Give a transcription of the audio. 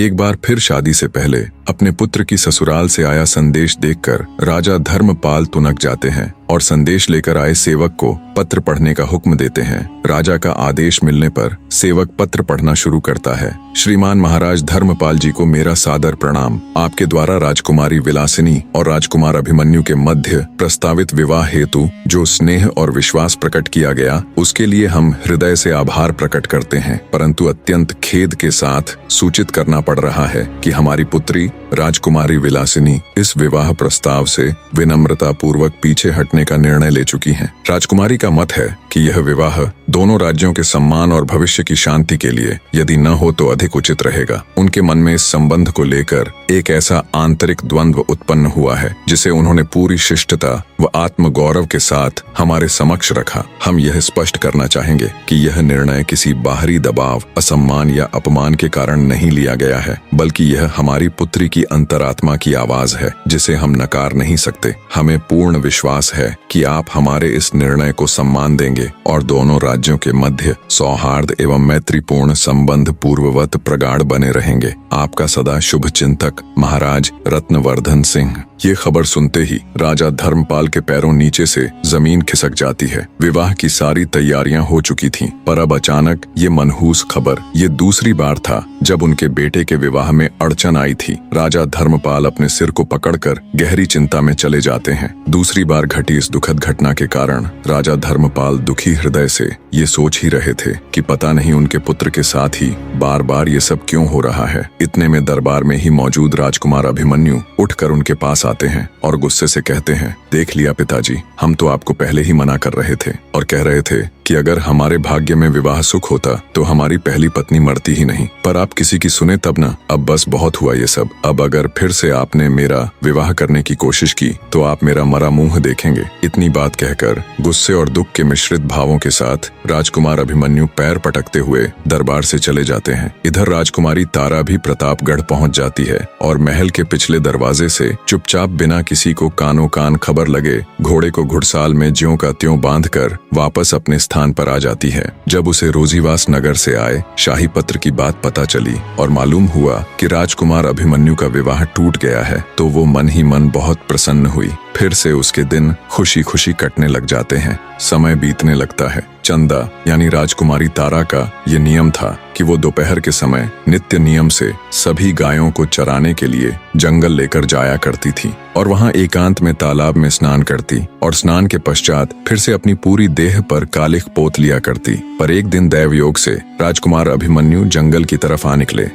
एक बार फिर शादी से पहले अपने पुत्र की ससुराल से आया संदेश देखकर राजा धर्मपाल तुनक जाते हैं और संदेश लेकर आए सेवक को पत्र पढ़ने का हुक्म देते हैं। राजा का आदेश मिलने पर सेवक पत्र पढ़ना शुरू करता है। श्रीमान महाराज धर्मपाल जी को मेरा सादर प्रणाम। आपके द्वारा राजकुमारी विलासिनी और राजकुमार अभिमन्यु के मध्य प्रस्तावित विवाह हेतु जो स्नेह और विश्वास प्रकट किया गया, उसके लिए हम हृदय से आभार प्रकट करते हैं, परंतु अत्यंत खेद के साथ सूचित करना पड़ रहा है कि हमारी पुत्री राजकुमारी विलासिनी इस विवाह प्रस्ताव से विनम्रता पूर्वक पीछे हटने का निर्णय ले चुकी हैं। राजकुमारी का मत है कि यह विवाह दोनों राज्यों के सम्मान और भविष्य की शांति के लिए यदि न हो तो अधिक उचित रहेगा। उनके मन में इस संबंध को लेकर एक ऐसा आंतरिक द्वंद्व उत्पन्न हुआ है जिसे उन्होंने पूरी शिष्टता व आत्मगौरव के साथ हमारे समक्ष रखा। हम यह स्पष्ट करना चाहेंगे कि यह निर्णय किसी बाहरी दबाव, असम्मान या अपमान के कारण नहीं लिया गया है, बल्कि यह हमारी पुत्री की अंतरात्मा की आवाज है जिसे हम नकार नहीं सकते। हमें पूर्ण विश्वास है कि आप हमारे इस निर्णय को सम्मान देंगे और दोनों राज्यों के मध्य सौहार्द एवं मैत्रीपूर्ण संबंध पूर्ववत प्रगाढ़ बने रहेंगे। आपका सदा शुभ चिंतक महाराज रत्नवर्धन सिंह। ये खबर सुनते ही राजा धर्मपाल के पैरों नीचे से जमीन खिसक जाती है। विवाह की सारी तैयारियां हो चुकी थीं, पर अब अचानक ये मनहूस खबर। ये दूसरी बार था जब उनके बेटे के विवाह में अड़चन आई थी। राजा धर्मपाल अपने सिर को पकड़कर गहरी चिंता में चले जाते हैं। दूसरी बार घटी इस दुखद घटना के कारण राजा धर्मपाल दुखी हृदय से ये सोच ही रहे थे कि पता नहीं उनके पुत्र के साथ ही बार बार ये सब क्यों हो रहा है। इतने में दरबार में ही मौजूद राजकुमार अभिमन्यु उठकर उनके पास आते हैं और गुस्से से कहते हैं, देख लिया पिताजी, हम तो आपको पहले ही मना कर रहे थे और कह रहे थे कि अगर हमारे भाग्य में विवाह सुख होता तो हमारी पहली पत्नी मरती ही नहीं, पर आप किसी की सुने तब ना। अब बस बहुत हुआ ये सब। अब अगर फिर से आपने मेरा विवाह करने की कोशिश की तो आप मेरा मरा मुंह देखेंगे। इतनी बात कहकर गुस्से और दुख के मिश्रित भावों के साथ राजकुमार अभिमन्यु पैर पटकते हुए दरबार से चले जाते हैं। इधर राजकुमारी तारा भी प्रतापगढ़ पहुंच जाती है और महल के पिछले दरवाजे से चुपचाप बिना किसी को कानों कान खबर लगे घोड़े को घुड़साल में ज्यों का त्यों बांधकर वापस अपने स्थान पर आ जाती है। जब उसे रोजीवास नगर से आए शाही पत्र की बात पता चली और मालूम हुआ कि राजकुमार अभिमन्यु का विवाह टूट गया है तो वो मन ही मन बहुत प्रसन्न हुई। फिर से उसके दिन खुशी खुशी कटने लग जाते हैं। समय बीतने लगता है। चंदा यानी राजकुमारी तारा का ये नियम था कि वो दोपहर के समय नित्य नियम से सभी गायों को चराने के लिए जंगल लेकर जाया करती थी और वहां एकांत में तालाब में स्नान करती और स्नान के पश्चात फिर से अपनी पूरी देह पर कालिख पोत लिया करती। पर एक दिन दैव योग से राजकुमार अभिमन्यु जंगल की तरफ आ निकले।